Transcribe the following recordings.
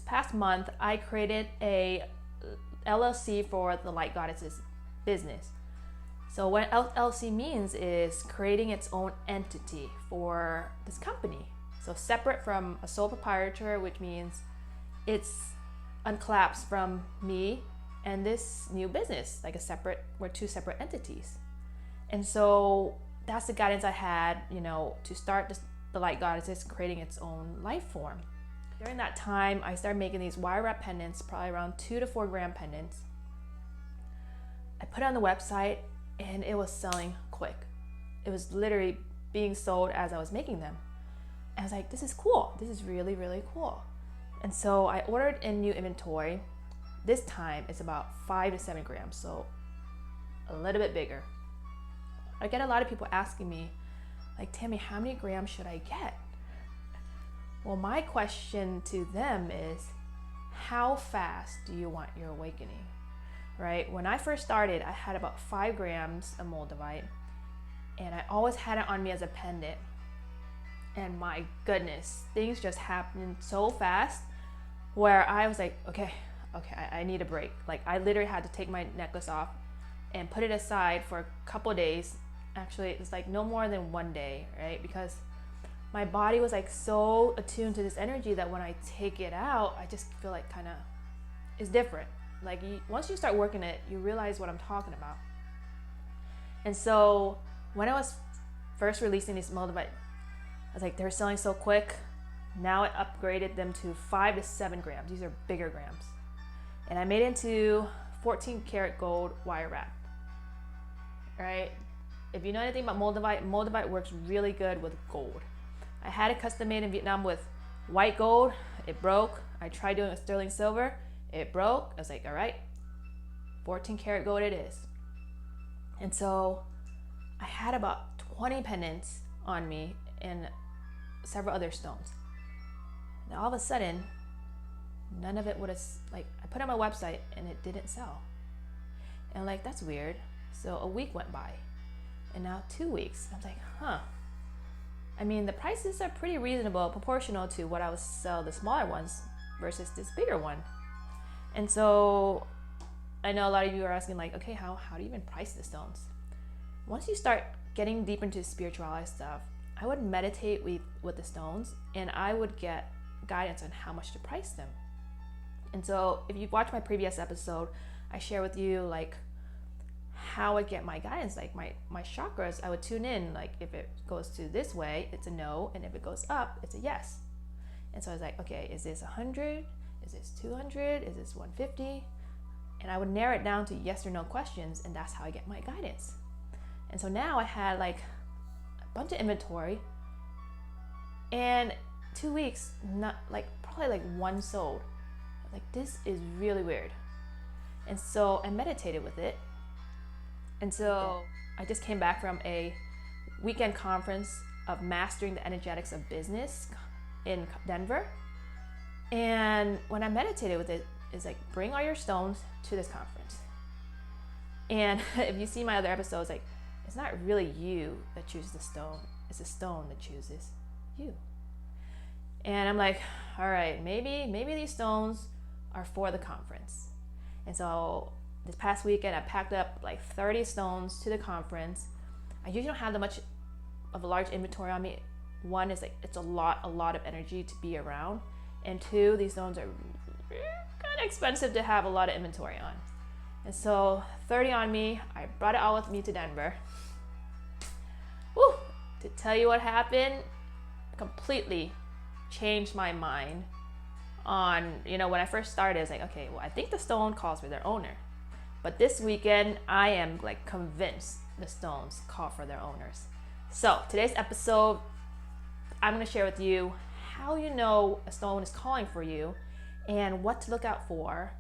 past month, I created a LLC for the Light Goddesses business. So what LLC means is creating its own entity for this company. So separate from a sole proprietor, which means it's uncollapsed from me and this new business, like we're two separate entities. And so that's the guidance I had, to start the Light Goddesses creating its own life form. During that time, I started making these wire wrap pendants, probably around 2 to 4 gram pendants. I put it on the website and it was selling quick. It was literally being sold as I was making them. And I was like, this is cool. This is really, really cool. And so I ordered in new inventory. This time it's about 5 to 7 grams, so a little bit bigger. I get a lot of people asking me, like, Tammy, how many grams should I get? Well, my question to them is, how fast do you want your awakening, right? When I first started, I had about 5 grams of MOLDAVITE, and I always had it on me as a pendant. And my goodness, things just happened so fast where I was like, okay, I need a break. Like, I literally had to take my necklace off and put it aside for a couple of days. Actually, it's like no more than 1 day, right? Because my body was like so attuned to this energy that when I take it out, I just feel like kind of it's different. Like once you start working it, you realize what I'm talking about. And so when I was first releasing these MOLDAVITE, I was like, they're selling so quick. Now I upgraded them to 5 to 7 grams. These are bigger grams. And I made it into 14 karat gold wire wrap. Right? If you know anything about MOLDAVITE works really good with gold. I had it custom made in Vietnam with white gold. It broke. I tried doing it with sterling silver. It broke. I was like, all right, 14 karat gold it is. And so I had about 20 pendants on me and several other stones. Now all of a sudden, none of it would have, like, I put it on my website and it didn't sell. And I'm like, that's weird. So a week went by and now 2 weeks. I was like, huh. I mean, the prices are pretty reasonable, proportional to what I would sell the smaller ones versus this bigger one. And so I know a lot of you are asking, like, okay, how do you even price the stones? Once you start getting deep into spirituality stuff, I would meditate with the stones and I would get guidance on how much to price them. And so if you've watched my previous episode, I share with you like how I get my guidance, like my chakras. I would tune in, like if it goes to this way, it's a no, and if it goes up, it's a yes. And so I was like, okay, is this 100? Is this 200? Is this 150? And I would narrow it down to yes or no questions, and that's how I get my guidance. And so now I had like a bunch of inventory, and 2 weeks, not like probably like one sold. Like, this is really weird. And so I meditated with it. And so I just came back from a weekend conference of mastering the energetics of business in Denver. And when I meditated with it, it's like, bring all your stones to this conference. And if you see my other episodes, like, it's not really you that chooses the stone. It's the stone that chooses you. And I'm like, all right, maybe these stones are for the conference. And so this past weekend, I packed up like 30 stones to the conference. I usually don't have that much of a large inventory on me. One is like, it's a lot of energy to be around. And two, these stones are kind of expensive to have a lot of inventory on. And so 30 on me, I brought it all with me to Denver. Woo! To tell you what happened, completely changed my mind on, when I first started, I was like, okay, well, I think the stone calls for their owner. But this weekend, I am like convinced the stones call for their owners. So today's episode, I'm going to share with you how you know a stone is calling for you and what to look out for,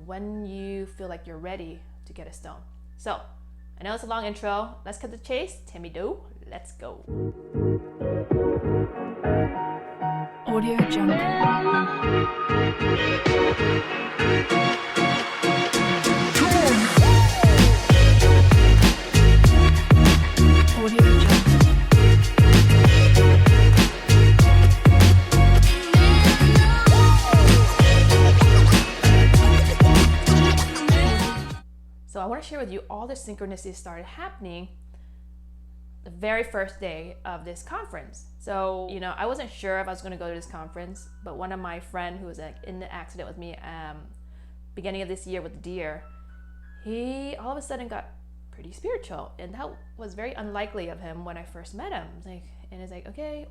when you feel like you're ready to get a stone. So I know it's a long intro. Let's cut to the chase. Tammy Doe, let's go. Audio Jungle. Audio Jungle. want to share with you all the synchronicities started happening the very first day of this conference. So, I wasn't sure if I was going to go to this conference, but one of my friend who was in the accident with me beginning of this year with the deer, he all of a sudden got pretty spiritual, and that was very unlikely of him when I first met him. It's like, okay,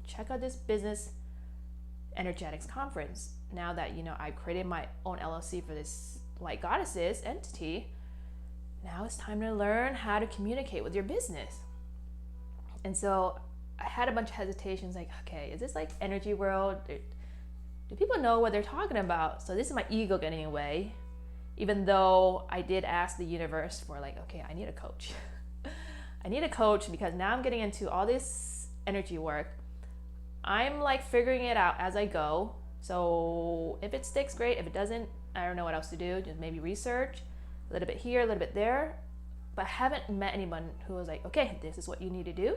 check out this business energetics conference. Now that I created my own LLC for this Light Goddesses entity, now it's time to learn how to communicate with your business. And so I had a bunch of hesitations, like, okay, is this like energy world? Do people know what they're talking about? So this is my ego getting away, even though I did ask the universe for like, okay, I need a coach. I need a coach because now I'm getting into all this energy work. I'm like figuring it out as I go. So if it sticks, great. If it doesn't, I don't know what else to do. Just maybe research a little bit here, a little bit there. But I haven't met anyone who was like, okay, this is what you need to do,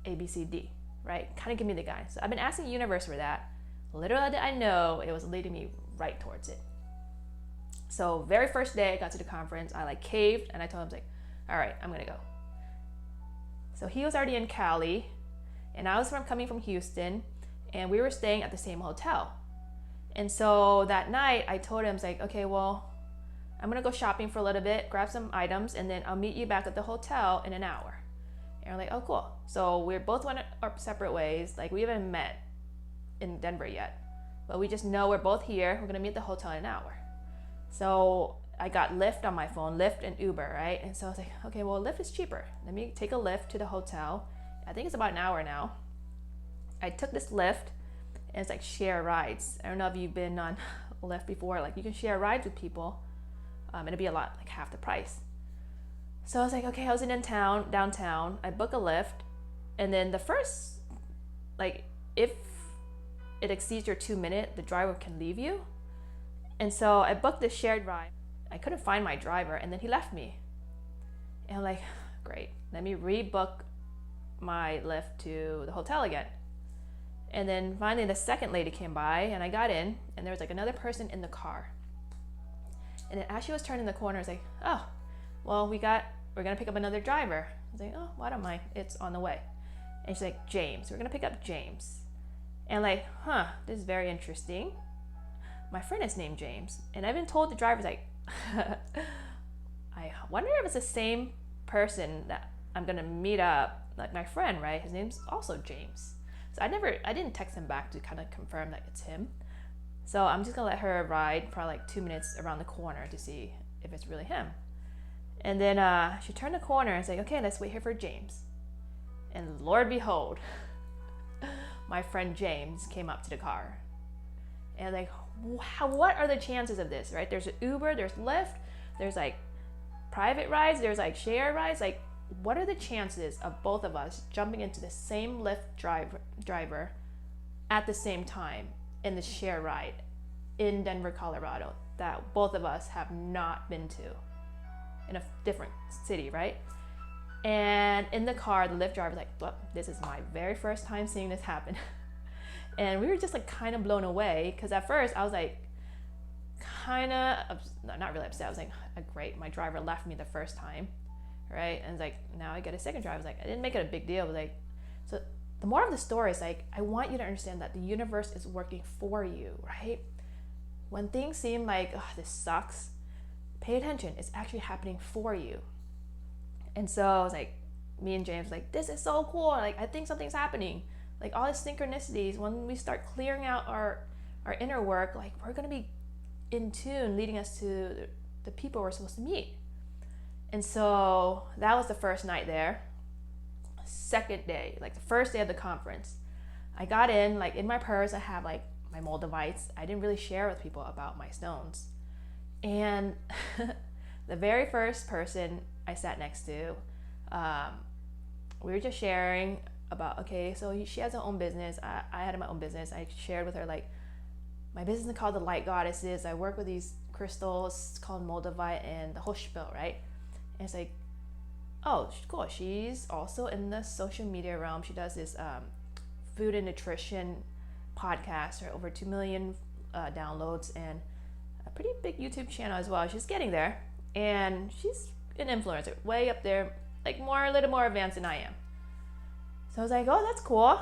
A, B, C, D, right? Kind of give me the guide. So I've been asking the universe for that. Little did I know it was leading me right towards it. So very first day I got to the conference, I like caved and I told him, like, all right, I'm gonna go. So he was already in Cali and I was coming from Houston, and we were staying at the same hotel. And so that night I told him, like, okay, well, I'm gonna go shopping for a little bit, grab some items, and then I'll meet you back at the hotel in an hour. And we're like, oh, cool. So we both went our separate ways. Like, we haven't met in Denver yet, but we just know we're both here. We're gonna meet at the hotel in an hour. So I got Lyft on my phone, Lyft and Uber, right? And so I was like, okay, well, Lyft is cheaper. Let me take a Lyft to the hotel. I think it's about an hour now. I took this Lyft, and it's like share rides. I don't know if you've been on Lyft before. Like, you can share rides with people. It'd be a lot, like half the price. So I was like, okay, I was in downtown. I book a Lyft, and then the first, like, if it exceeds your 2 minute, the driver can leave you. And so I booked this shared ride. I couldn't find my driver, and then he left me. And I'm like, great, let me rebook my Lyft to the hotel again. And then finally the second lady came by, and I got in, and there was like another person in the car. And then as she was turning the corner, I was like, oh, well, we're gonna pick up another driver. I was like, oh, well, I don't mind, it's on the way. And she's like, James, we're gonna pick up James. And like, this is very interesting. My friend is named James. And I've been told the driver's like, I wonder if it's the same person that I'm gonna meet up, like my friend, right? His name's also James. So I didn't text him back to kind of confirm that it's him. So I'm just gonna let her ride for like 2 minutes around the corner to see if it's really him. And then she turned the corner and said, okay, let's wait here for James. And Lord behold, my friend James came up to the car. And like, what are the chances of this, right? There's an Uber, there's Lyft, there's like private rides, there's like share rides. Like, what are the chances of both of us jumping into the same Lyft driver at the same time in the share ride in Denver, Colorado, that both of us have not been to, in a different city, right? And in the car, the Lyft driver was like, look, this is my very first time seeing this happen. And we were just like kind of blown away, because at first I was like not really upset. I was like, great, my driver left me the first time, right? And it's like, now I get a second driver. I was like, I didn't make it a big deal, but like, so the moral of the story is like, I want you to understand that the universe is working for you, right? When things seem like, oh, this sucks, pay attention. It's actually happening for you. And so I was like, me and James, like, this is so cool. Like, I think something's happening. Like, all these synchronicities, when we start clearing out our inner work, like, we're going to be in tune, leading us to the people we're supposed to meet. And so that was the first night there. Second day, like the first day of the conference, I got in, like in my purse, I have like my MOLDAVITEs. I didn't really share with people about my stones. And the very first person I sat next to, we were just sharing about, okay, so she has her own business. I had my own business. I shared with her, like, my business is called the Light Goddesses. I work with these crystals called MOLDAVITE and the whole spiel, right? And it's like, oh, cool. She's also in the social media realm. She does this food and nutrition podcast, or over 2 million downloads, and a pretty big YouTube channel as well. She's getting there. And she's an influencer, way up there, like a little more advanced than I am. So I was like, oh, that's cool.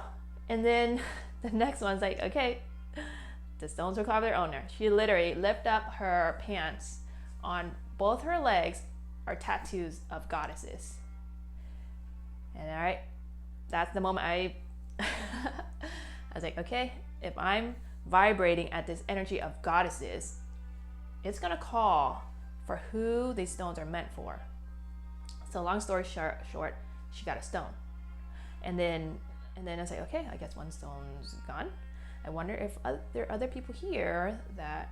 And then the next one's like, okay, the stones will carve their owner. She literally lifted up her pants. On both her legs are tattoos of goddesses. And all right, that's the moment I was like, okay, if I'm vibrating at this energy of goddesses, it's gonna call for who these stones are meant for. So long story short, she got a stone. And then I was like, okay, I guess one stone's gone. I wonder if there are other people here that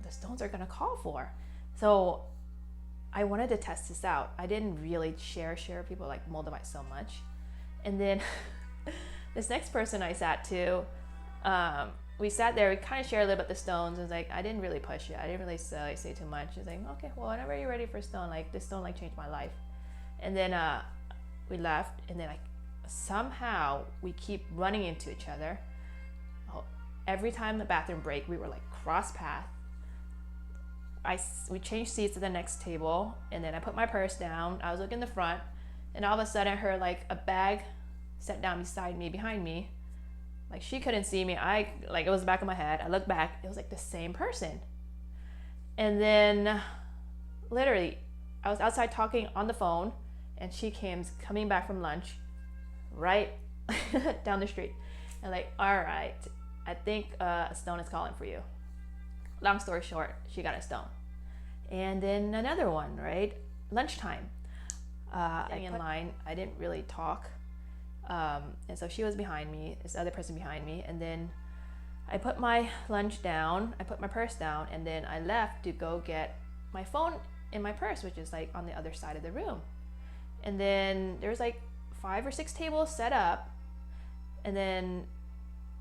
the stones are gonna call for. So I wanted to test this out. I didn't really share people like MOLDAVITE so much. And then this next person I sat to, we sat there, we kind of shared a little bit the stones. I was like, I didn't really push it. I didn't really say too much. I was like, okay, well, whenever you're ready for a stone, like this stone like changed my life. And then we left, and then somehow we keep running into each other. Every time the bathroom break, we were like cross path. We changed seats to the next table, and then I put my purse down. I was looking in the front, and all of a sudden I heard like a bag set down beside me, behind me. Like she couldn't see me. It was the back of my head. I looked back, it was like the same person. And then literally I was outside talking on the phone, and she came coming back from lunch right down the street. And like, all right, I think a stone is calling for you. Long story short, she got a stone. And then another one, right? Lunchtime. In line, I didn't really talk. And so she was behind me, this other person behind me. And then I put my lunch down, I put my purse down, and then I left to go get my phone in my purse, which is like on the other side of the room. And then there's like 5 or 6 tables set up. And then,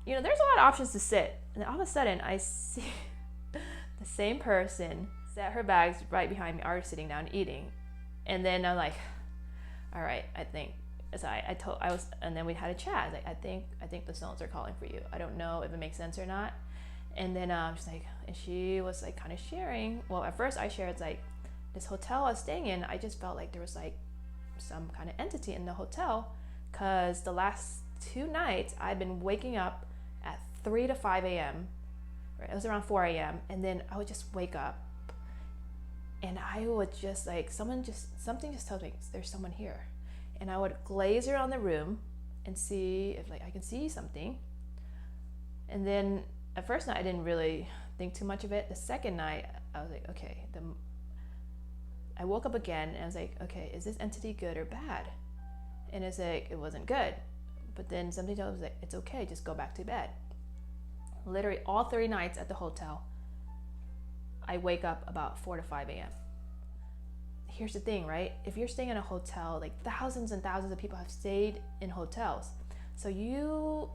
there's a lot of options to sit. And then all of a sudden I see the same person set her bags right behind me, already sitting down eating. And then I'm like, all right, I think, so and then we had a chat. Like, I think the stones are calling for you. I don't know if it makes sense or not. And then she's like, and she was like kind of sharing. Well, at first I shared like this hotel I was staying in. I just felt like there was like some kind of entity in the hotel, because the last 2 nights I've been waking up at 3 to 5 a.m. Right? It was around 4 a.m. And then I would just wake up, and I would just like something just tells me there's someone here. And I would glaze around the room and see if like I can see something. And then at first night I didn't really think too much of it. The second night I was like, okay. I woke up again and I was like, okay, is this entity good or bad? And it's like, it wasn't good. But then something told me, like, it's okay, just go back to bed. Literally all 3 nights at the hotel, I wake up about 4 to 5 a.m. Here's the thing, right? If you're staying in a hotel, like thousands and thousands of people have stayed in hotels. So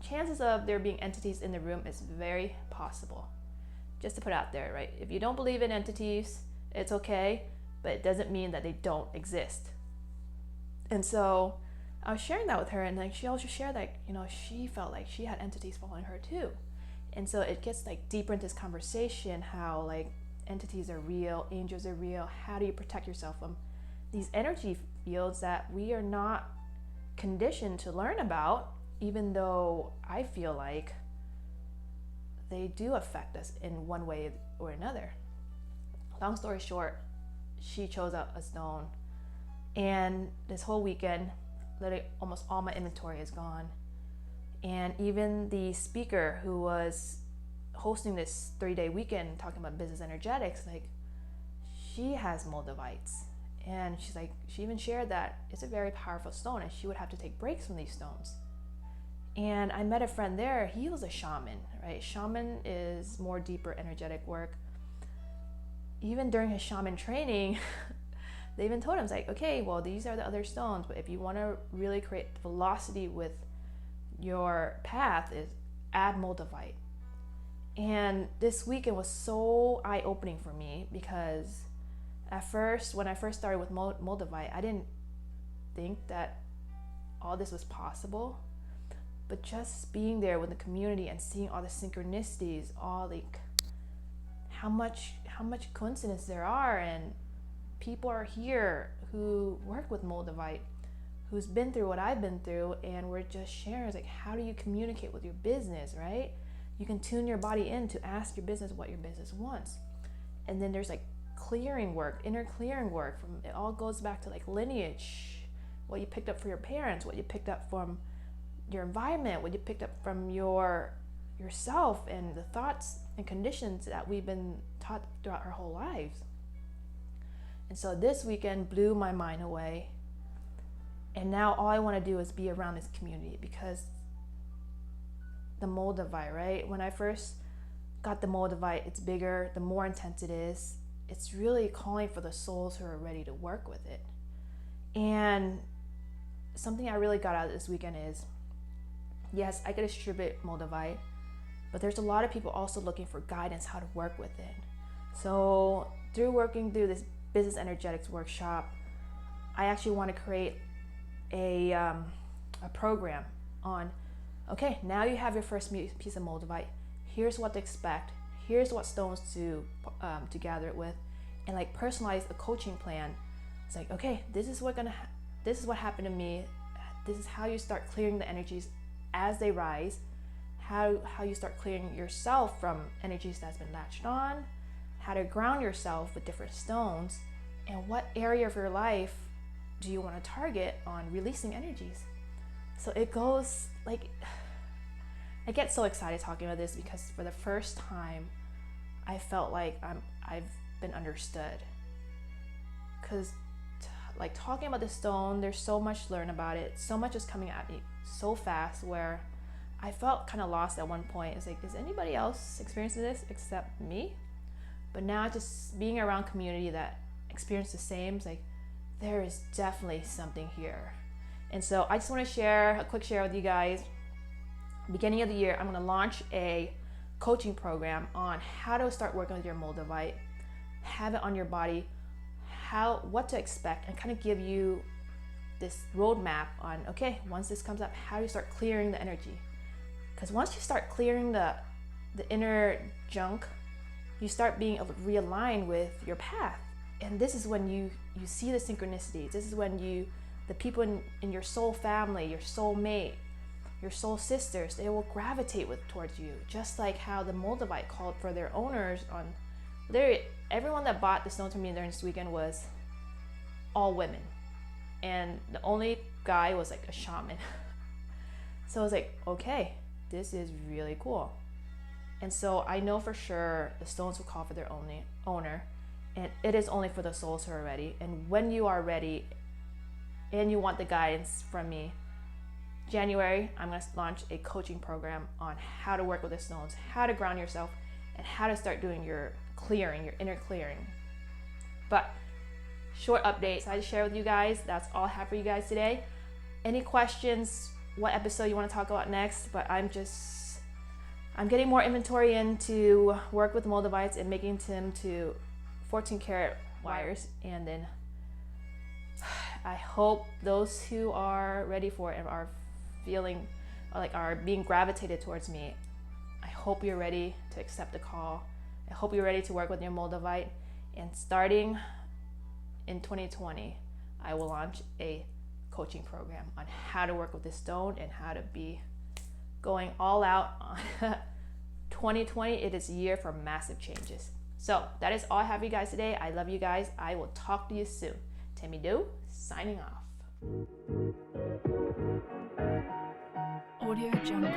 chances of there being entities in the room is very possible. Just to put out there, right? If you don't believe in entities, it's okay, but it doesn't mean that they don't exist. And so I was sharing that with her, and like she also shared that, she felt like she had entities following her too. And so it gets like deeper into this conversation, how like entities are real, angels are real. How do you protect yourself from these energy fields that we are not conditioned to learn about, even though I feel like they do affect us in one way or another. Long story short, she chose out a stone, and this whole weekend, literally almost all my inventory is gone. And even the speaker who was hosting this 3-day weekend talking about business energetics, like, she has MOLDAVITEs, and she's like, she even shared that it's a very powerful stone and she would have to take breaks from these stones. And I met a friend there, he was a shaman, right? Shaman is more deeper energetic work. Even during his shaman training, they even told him, it's like, okay, well, these are the other stones, but if you want to really create velocity with your path, is add MOLDAVITE. And this weekend was so eye-opening for me, because at first, when I first started with MOLDAVITE, I didn't think that all this was possible. But just being there with the community and seeing all the synchronicities, all like how much coincidence there are, and people are here who work with MOLDAVITE, who's been through what I've been through, and we're just sharing. It's like, how do you communicate with your business, right? You can tune your body in to ask your business what your business wants. And then there's like clearing work, inner clearing work. From it all goes back to like lineage, what you picked up from your parents, what you picked up from your environment, what you picked up from yourself, and the thoughts and conditions that we've been taught throughout our whole lives. And so this weekend blew my mind away. And now all I want to do is be around this community, because the MOLDAVITE, right? When I first got the MOLDAVITE, it's bigger, the more intense it is. It's really calling for the souls who are ready to work with it. And something I really got out of this weekend is, yes, I could distribute MOLDAVITE, but there's a lot of people also looking for guidance how to work with it. So through working through this business energetics workshop, I actually want to create a program on, okay, now you have your first piece of MOLDAVITE. Here's what to expect. Here's what stones to gather it with, and like personalize a coaching plan. It's like, okay, this is what happened to me. This is how you start clearing the energies as they rise. How you start clearing yourself from energies that's been latched on. How to ground yourself with different stones, and what area of your life do you want to target on releasing energies. So it goes like, I get so excited talking about this, because for the first time I felt like I've been understood. Because like talking about the stone, there's so much to learn about it. So much is coming at me so fast, where I felt kind of lost at one point. It's like, is anybody else experiencing this except me? But now just being around community that experience the same, it's like, there is definitely something here. And so I just want to share a quick share with you guys. Beginning of the year, I'm going to launch a coaching program on how to start working with your MOLDAVITE, have it on your body, what to expect, and kind of give you this roadmap on, okay, once this comes up, how do you start clearing the energy? Because once you start clearing the inner junk, you start being realigned with your path. And this is when you see the synchronicities. This is when the people in your soul family, your soul mate, your soul sisters, they will gravitate towards you. Just like how the MOLDAVITE called for their owners on, everyone that bought the stone from me during this weekend was all women. And the only guy was like a shaman. So I was like, okay, this is really cool. And so I know for sure the stones will call for their owner, and it is only for the souls who are ready. And when you are ready and you want the guidance from me, January, I'm going to launch a coaching program on how to work with the stones, how to ground yourself, and how to start doing your clearing, your inner clearing. But short update, so I just share with you guys. That's all I have for you guys today. Any questions, what episode you want to talk about next? But I'm getting more inventory in to work with MOLDAVITEs and making them to 14 karat wires. And then I hope those who are ready for it and are feeling like are being gravitated towards me, I hope you're ready to accept the call. I hope you're ready to work with your MOLDAVITE. And starting in 2020, I will launch a coaching program on how to work with this stone and how to be going all out on 2020. It is a year for massive changes. So that is all I have for you guys today. I love you guys. I will talk to you soon. Tammy Doe, signing off. Audio Jungle.